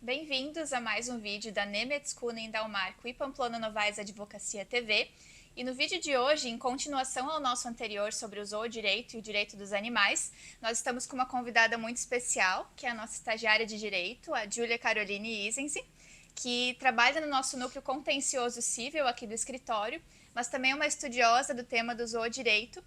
Bem-vindos a mais um vídeo da Nemetskunen Dalmarco e Pamplona Novaes Advocacia TV. E no vídeo de hoje, em continuação ao nosso anterior sobre o zoodireito e o direito dos animais, nós estamos com uma convidada muito especial, que é a nossa estagiária de direito, a Júlia Caroline Isense, que trabalha no nosso núcleo contencioso civil aqui do escritório, mas também é uma estudiosa do tema do zoodireito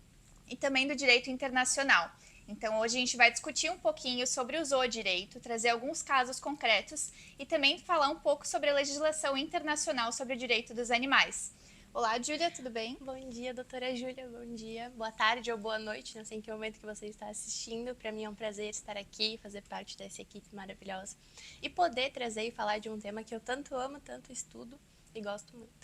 e também do direito internacional. Então, hoje a gente vai discutir um pouquinho sobre o zoodireito, trazer alguns casos concretos e também falar um pouco sobre a legislação internacional sobre o direito dos animais. Olá, Júlia, tudo bem? Bom dia, doutora Júlia, bom dia, boa tarde ou boa noite, não sei em que momento que você está assistindo. Para mim é um prazer estar aqui, fazer parte dessa equipe maravilhosa e poder trazer e falar de um tema que eu tanto amo, tanto estudo e gosto muito.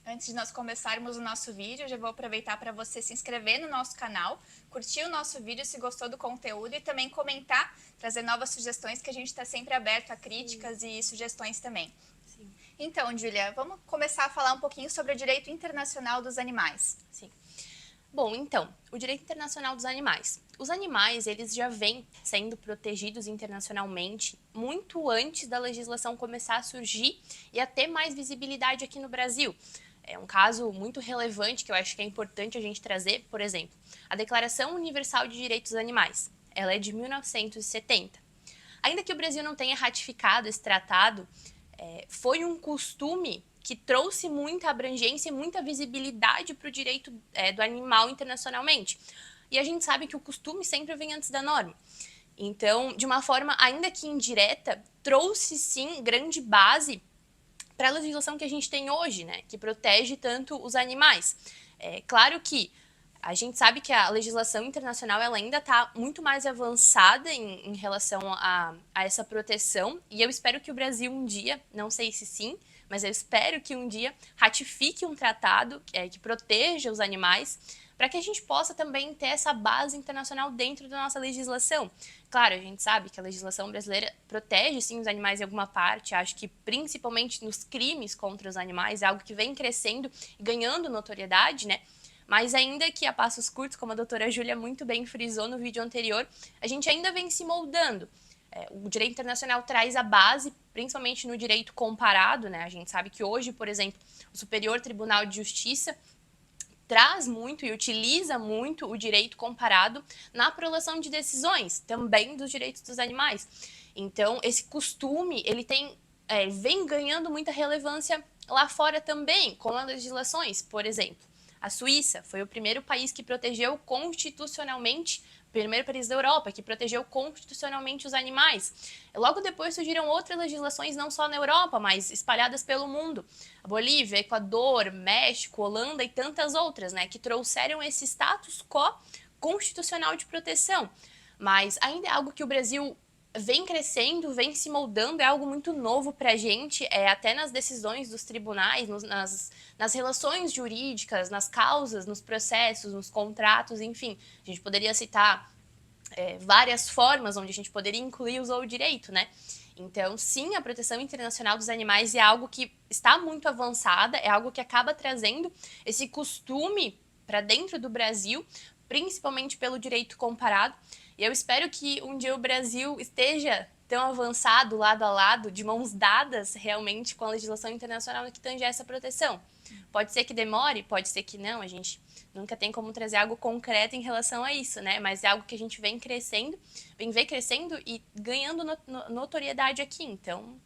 Antes de nós começarmos o nosso vídeo, eu já vou aproveitar para você se inscrever no nosso canal, curtir o nosso vídeo se gostou do conteúdo e também comentar, trazer novas sugestões, que a gente está sempre aberto a críticas e sugestões também. Sim. Então, Júlia, vamos começar a falar um pouquinho sobre o direito internacional dos animais. Sim. Bom, então, o direito internacional dos animais. Os animais, eles já vêm sendo protegidos internacionalmente muito antes da legislação começar a surgir e a ter mais visibilidade aqui no Brasil. É um caso muito relevante que eu acho que é importante a gente trazer, por exemplo, a Declaração Universal de Direitos dos Animais. Ela é de 1970. Ainda que o Brasil não tenha ratificado esse tratado, foi um costume que trouxe muita abrangência e muita visibilidade para o direito do animal internacionalmente. E a gente sabe que o costume sempre vem antes da norma. Então, de uma forma ainda que indireta, trouxe sim grande base para a legislação que a gente tem hoje, né, que protege tanto os animais. É claro que a gente sabe que a legislação internacional ela ainda está muito mais avançada em relação a essa proteção, e eu espero que o Brasil um dia, não sei se sim, mas eu espero que um dia ratifique um tratado que proteja os animais, para que a gente possa também ter essa base internacional dentro da nossa legislação. Claro, a gente sabe que a legislação brasileira protege sim os animais em alguma parte, acho que principalmente nos crimes contra os animais, é algo que vem crescendo e ganhando notoriedade, né? Mas ainda que a passos curtos, como a doutora Júlia muito bem frisou no vídeo anterior, a gente ainda vem se moldando. O direito internacional traz a base, principalmente no direito comparado, né? A gente sabe que hoje, por exemplo, o Superior Tribunal de Justiça traz muito e utiliza muito o direito comparado na prolação de decisões, também dos direitos dos animais. Então, esse costume, ele vem ganhando muita relevância lá fora também, com as legislações, por exemplo. A Suíça foi o primeiro país que protegeu constitucionalmente, o primeiro país da Europa que protegeu constitucionalmente os animais. Logo depois surgiram outras legislações, não só na Europa, mas espalhadas pelo mundo. A Bolívia, Equador, México, Holanda e tantas outras, né, que trouxeram esse status quo constitucional de proteção. Mas ainda é algo que o Brasil vem crescendo, vem se moldando, é algo muito novo para a gente, até nas decisões dos tribunais, nas relações jurídicas, nas causas, nos processos, nos contratos, enfim. A gente poderia citar várias formas onde a gente poderia incluir o zoodireito, né? Então, sim, a proteção internacional dos animais é algo que está muito avançada, é algo que acaba trazendo esse costume para dentro do Brasil, principalmente pelo direito comparado. E eu espero que um dia o Brasil esteja tão avançado, lado a lado, de mãos dadas realmente com a legislação internacional no que tange a essa proteção. Pode ser que demore, pode ser que não, a gente nunca tem como trazer algo concreto em relação a isso, né? Mas é algo que a gente vem crescendo e ganhando notoriedade aqui, então...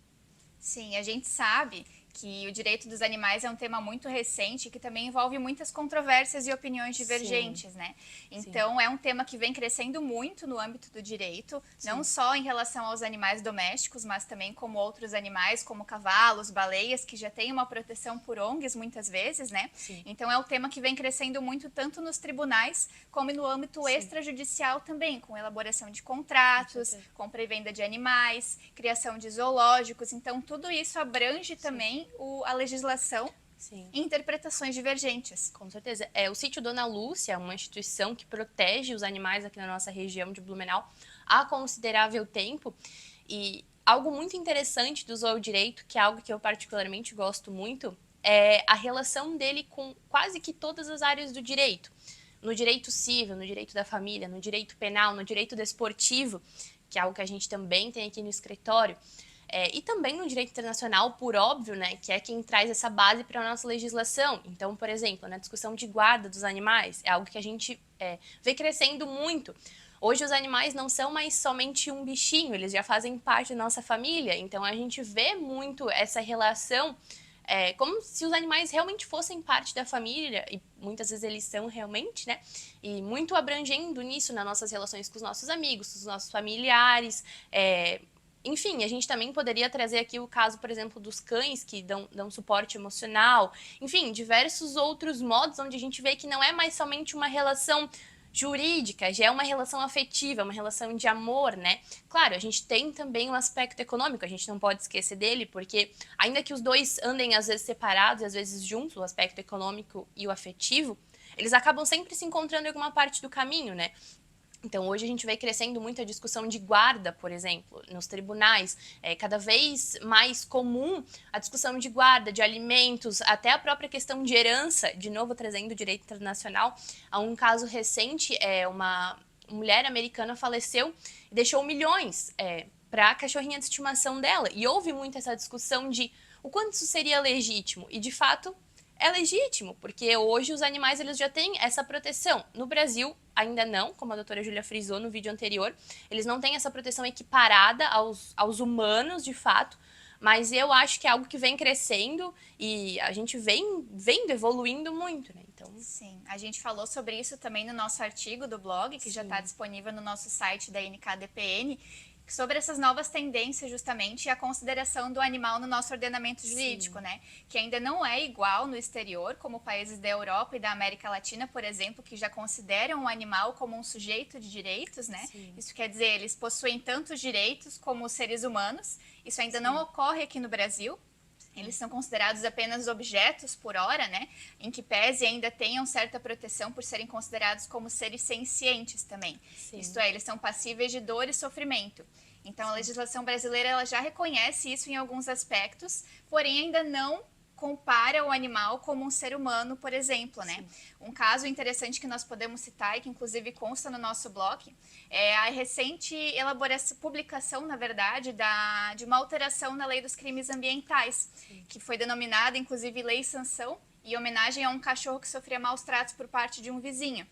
Sim, a gente sabe que o direito dos animais é um tema muito recente que também envolve muitas controvérsias e opiniões divergentes, Sim, né? sim. Então, é um tema que vem crescendo muito no âmbito do direito, não só em relação aos animais domésticos, mas também como outros animais, como cavalos, baleias, que já têm uma proteção por ONGs muitas vezes, né? Sim. Então, é um tema que vem crescendo muito tanto nos tribunais como no âmbito extrajudicial também, com elaboração de contratos, compra e venda de animais, criação de zoológicos. Então, tudo isso abrange também a legislação e interpretações divergentes. Com certeza. O Sítio Dona Lúcia é uma instituição que protege os animais aqui na nossa região de Blumenau há considerável tempo. E algo muito interessante do zoodireito, que é algo que eu particularmente gosto muito, é a relação dele com quase que todas as áreas do direito. No direito civil, no direito da família, no direito penal, no direito desportivo, que é algo que a gente também tem aqui no escritório. E também no direito internacional, por óbvio, né, que é quem traz essa base para a nossa legislação. Então, por exemplo, na discussão de guarda dos animais, é algo que a gente vê crescendo muito. Hoje os animais não são mais somente um bichinho, eles já fazem parte da nossa família, então a gente vê muito essa relação como se os animais realmente fossem parte da família, e muitas vezes eles são realmente, né? E muito abrangendo nisso nas nossas relações com os nossos amigos, com os nossos familiares. Enfim, a gente também poderia trazer aqui o caso, por exemplo, dos cães que dão suporte emocional. Enfim, diversos outros modos onde a gente vê que não é mais somente uma relação jurídica, já é uma relação afetiva, uma relação de amor, né? Claro, a gente tem também um aspecto econômico, a gente não pode esquecer dele, porque ainda que os dois andem às vezes separados e às vezes juntos, o aspecto econômico e o afetivo, eles acabam sempre se encontrando em alguma parte do caminho, né? Então, hoje a gente vê crescendo muito a discussão de guarda, por exemplo, nos tribunais. É cada vez mais comum a discussão de guarda, de alimentos, até a própria questão de herança, de novo trazendo o direito internacional. Há um caso recente, uma mulher americana faleceu e deixou milhões para a cachorrinha de estimação dela. E houve muito essa discussão de o quanto isso seria legítimo. E, de fato, é legítimo, porque hoje os animais eles já têm essa proteção. No Brasil, ainda não, como a doutora Júlia frisou no vídeo anterior, eles não têm essa proteção equiparada aos humanos, de fato, mas eu acho que é algo que vem crescendo e a gente vem vendo evoluindo muito, né? Então, sim, a gente falou sobre isso também no nosso artigo do blog, que já está disponível no nosso site da NKDPN, sobre essas novas tendências justamente e a consideração do animal no nosso ordenamento jurídico, né? Que ainda não é igual no exterior, como países da Europa e da América Latina, por exemplo, que já consideram o animal como um sujeito de direitos, né? Sim. Isso quer dizer, eles possuem tantos direitos como os seres humanos. Isso ainda não ocorre aqui no Brasil. Eles são considerados apenas objetos por hora, né? Em que pese ainda tenham certa proteção por serem considerados como seres sencientes também. Sim. Isto é, eles são passíveis de dor e sofrimento. Então, a legislação brasileira ela já reconhece isso em alguns aspectos, porém ainda não compara o animal como um ser humano, por exemplo, né? Um caso interessante que nós podemos citar e que inclusive consta no nosso blog é a recente publicação, na verdade, de uma alteração na Lei dos Crimes Ambientais, que foi denominada inclusive Lei Sanção, em homenagem a um cachorro que sofria maus tratos por parte de um vizinho.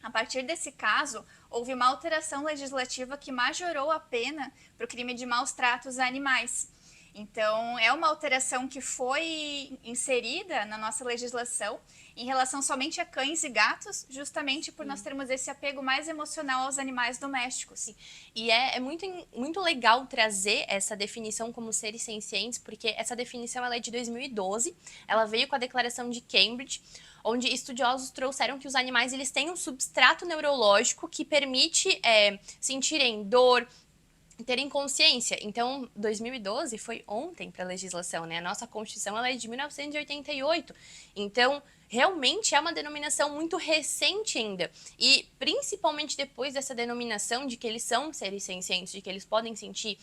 A partir desse caso, houve uma alteração legislativa que majorou a pena para o crime de maus tratos a animais. Então, é uma alteração que foi inserida na nossa legislação em relação somente a cães e gatos, justamente por nós termos esse apego mais emocional aos animais domésticos. E é muito legal trazer essa definição como seres sencientes, porque essa definição ela é de 2012, ela veio com a Declaração de Cambridge, onde estudiosos trouxeram que os animais eles têm um substrato neurológico que permite sentirem dor, terem consciência. Então, 2012 foi ontem para a legislação, né? A nossa Constituição ela é de 1988. Então, realmente é uma denominação muito recente ainda. E, principalmente depois dessa denominação de que eles são seres sencientes, de que eles podem sentir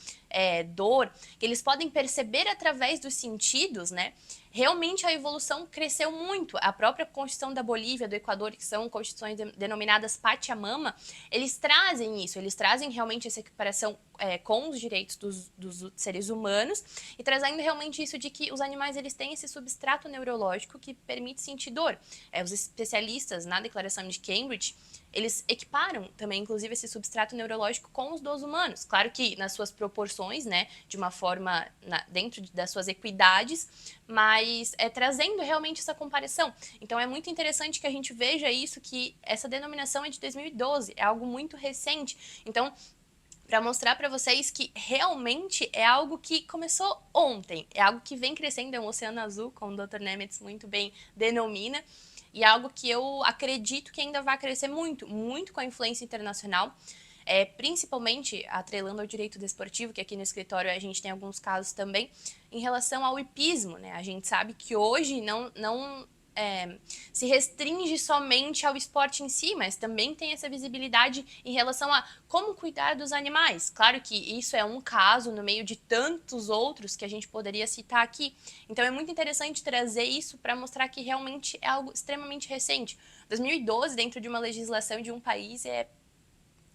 dor, que eles podem perceber através dos sentidos, né? Realmente a evolução cresceu muito. A própria Constituição da Bolívia, do Equador, que são constituições denominadas Pachamama, eles trazem isso, eles trazem realmente essa equiparação com os direitos dos seres humanos e trazendo realmente isso de que os animais eles têm esse substrato neurológico que permite sentir dor. Os especialistas na Declaração de Cambridge, eles equiparam também, inclusive, esse substrato neurológico com os dos humanos. Claro que nas suas proporções, né, de uma forma dentro das suas equidades, mas trazendo realmente essa comparação. Então, é muito interessante que a gente veja isso, que essa denominação é de 2012, é algo muito recente. Então, para mostrar para vocês que realmente é algo que começou ontem, é algo que vem crescendo, é um oceano azul, como o Dr. Nemetz muito bem denomina, e é algo que eu acredito que ainda vai crescer muito, muito com a influência internacional, principalmente atrelando ao direito desportivo, que aqui no escritório a gente tem alguns casos também, em relação ao hipismo, né? A gente sabe que hoje não se restringe somente ao esporte em si, mas também tem essa visibilidade em relação a como cuidar dos animais. Claro que isso é um caso no meio de tantos outros que a gente poderia citar aqui. Então é muito interessante trazer isso para mostrar que realmente é algo extremamente recente. 2012, dentro de uma legislação de um país, é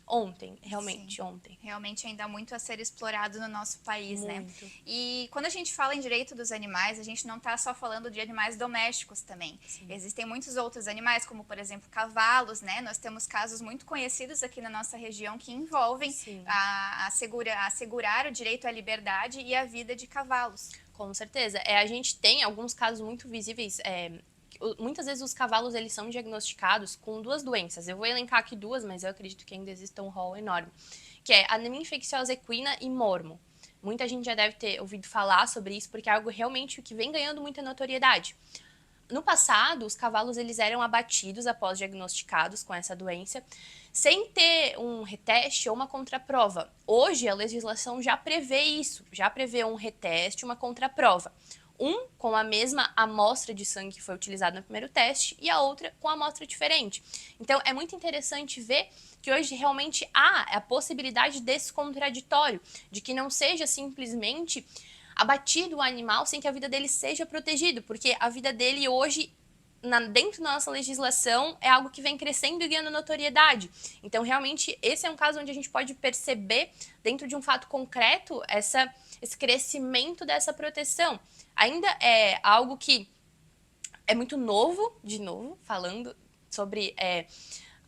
Ontem, realmente, Sim. ontem. Realmente ainda há muito a ser explorado no nosso país, né? Muito. E quando a gente fala em direito dos animais, a gente não está só falando de animais domésticos também. Sim. Existem muitos outros animais, como por exemplo cavalos, né? Nós temos casos muito conhecidos aqui na nossa região que envolvem Sim. assegurar o direito à liberdade e à vida de cavalos. Com certeza. A gente tem alguns casos muito visíveis. Muitas vezes os cavalos eles são diagnosticados com duas doenças. Eu vou elencar aqui duas, mas eu acredito que ainda exista um rol enorme. Que é anemia infecciosa equina e mormo. Muita gente já deve ter ouvido falar sobre isso, porque é algo realmente que vem ganhando muita notoriedade. No passado, os cavalos eles eram abatidos após diagnosticados com essa doença, sem ter um reteste ou uma contraprova. Hoje, a legislação já prevê isso, já prevê um reteste, uma contraprova. Um com a mesma amostra de sangue que foi utilizada no primeiro teste e a outra com amostra diferente. Então, é muito interessante ver que hoje realmente há a possibilidade desse contraditório, de que não seja simplesmente abatido o animal sem que a vida dele seja protegida, porque a vida dele hoje dentro da nossa legislação é algo que vem crescendo e ganhando notoriedade. Então, realmente, esse é um caso onde a gente pode perceber, dentro de um fato concreto, esse crescimento dessa proteção. Ainda é algo que é muito novo, de novo, falando sobre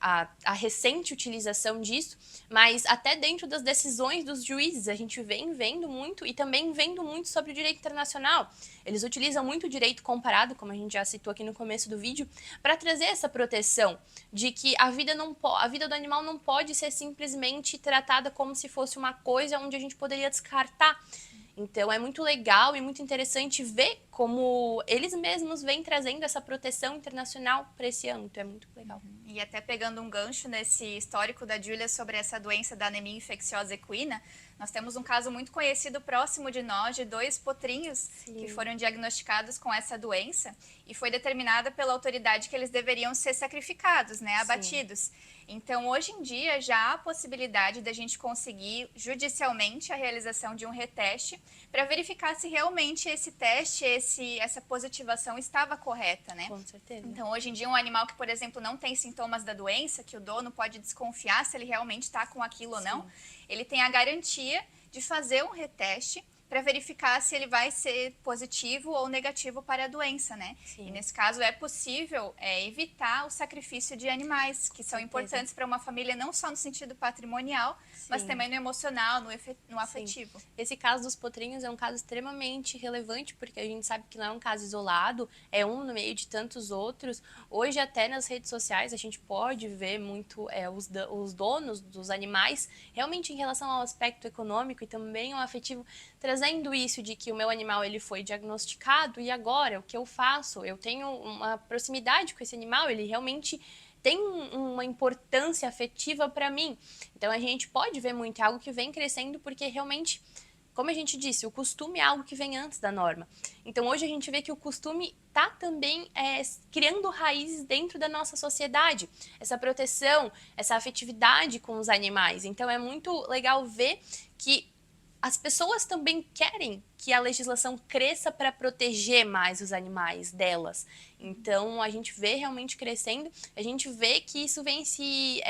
a recente utilização disso, mas até dentro das decisões dos juízes, a gente vem vendo muito e também vendo muito sobre o direito internacional. Eles utilizam muito o direito comparado, como a gente já citou aqui no começo do vídeo, para trazer essa proteção de que a vida do animal não pode ser simplesmente tratada como se fosse uma coisa onde a gente poderia descartar. Então, é muito legal e muito interessante ver como eles mesmos vêm trazendo essa proteção internacional para esse âmbito. É muito legal. E até pegando um gancho nesse histórico da Júlia sobre essa doença da anemia infecciosa equina, nós temos um caso muito conhecido próximo de nós, de 2 potrinhos que foram diagnosticados com essa doença e foi determinada pela autoridade que eles deveriam ser sacrificados, né, abatidos. Então, hoje em dia, já há a possibilidade da gente conseguir judicialmente a realização de um reteste para verificar se realmente esse teste, essa positivação estava correta, né? Com certeza. Então, hoje em dia, um animal que, por exemplo, não tem sintomas da doença, que o dono pode desconfiar se ele realmente está com aquilo ou não, ele tem a garantia de fazer um reteste para verificar se ele vai ser positivo ou negativo para a doença, né? Sim. E nesse caso é possível evitar o sacrifício de animais, que são importantes para uma família não só no sentido patrimonial, mas também no emocional, no afetivo. Esse caso dos potrinhos é um caso extremamente relevante, porque a gente sabe que não é um caso isolado, é um no meio de tantos outros. Hoje até nas redes sociais a gente pode ver muito os donos dos animais, realmente em relação ao aspecto econômico e também ao afetivo, trazendo isso de que o meu animal ele foi diagnosticado e agora o que eu faço? Eu tenho uma proximidade com esse animal, ele realmente tem uma importância afetiva para mim. Então a gente pode ver muito, é algo que vem crescendo porque realmente, como a gente disse, o costume é algo que vem antes da norma. Então hoje a gente vê que o costume está também criando raízes dentro da nossa sociedade. Essa proteção, essa afetividade com os animais. Então é muito legal ver que as pessoas também querem que a legislação cresça para proteger mais os animais delas. Então, a gente vê realmente crescendo, a gente vê que isso vem se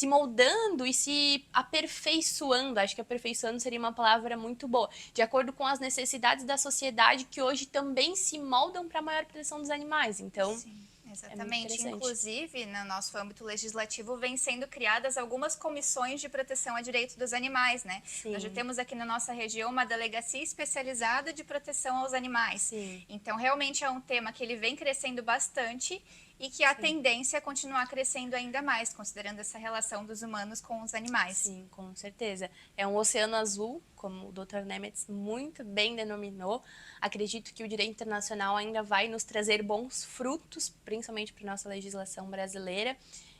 moldando e se aperfeiçoando. Acho que aperfeiçoando seria uma palavra muito boa. De acordo com as necessidades da sociedade, que hoje também se moldam para a maior proteção dos animais. Então, sim. Exatamente. Inclusive, no nosso âmbito legislativo, vem sendo criadas algumas comissões de proteção a direito dos animais, né? Sim. Nós já temos aqui na nossa região uma delegacia especializada de proteção aos animais. Sim. Então, realmente é um tema que ele vem crescendo bastante e que a tendência é continuar crescendo ainda mais, considerando essa relação dos humanos com os animais. Sim, com certeza. É um oceano azul, como o Dr. Nemetz muito bem denominou. Acredito que o direito internacional ainda vai nos trazer bons frutos, principalmente para a nossa legislação brasileira,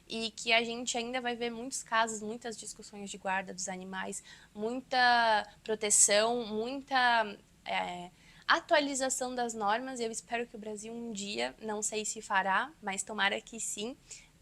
e que a gente ainda vai ver muitos casos, muitas discussões de guarda dos animais, muita proteção, muita atualização das normas. Eu espero que o Brasil um dia, não sei se fará, mas tomara que sim,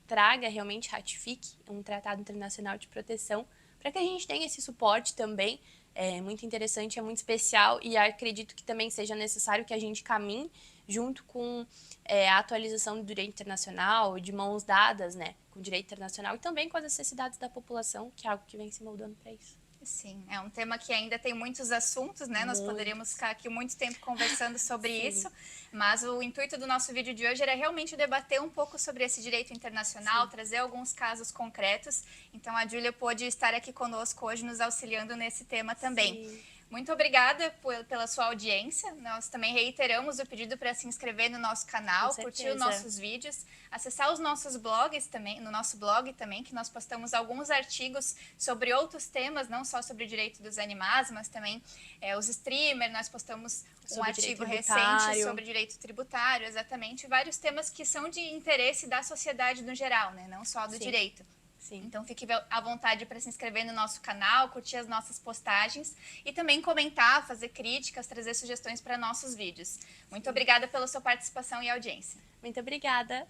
traga, realmente ratifique um tratado internacional de proteção para que a gente tenha esse suporte também. É muito interessante, é muito especial e acredito que também seja necessário que a gente caminhe junto com a atualização do direito internacional, de mãos dadas, né, com o direito internacional e também com as necessidades da população, que é algo que vem se moldando para isso. Sim, é um tema que ainda tem muitos assuntos, né? Nós poderíamos ficar aqui muito tempo conversando sobre isso, mas o intuito do nosso vídeo de hoje era realmente debater um pouco sobre esse direito internacional, trazer alguns casos concretos. Então a Júlia pôde estar aqui conosco hoje nos auxiliando nesse tema também. Sim. Muito obrigada pela sua audiência. Nós também reiteramos o pedido para se inscrever no nosso canal, curtir os nossos vídeos, acessar os nossos blogs também, no nosso blog também, que nós postamos alguns artigos sobre outros temas, não só sobre o direito dos animais, mas também os streamers. Nós postamos um artigo recente sobre direito tributário, exatamente, vários temas que são de interesse da sociedade no geral, né? Não só do direito. Sim. Então fique à vontade para se inscrever no nosso canal, curtir as nossas postagens e também comentar, fazer críticas, trazer sugestões para nossos vídeos. Muito obrigada pela sua participação e audiência. Muito obrigada.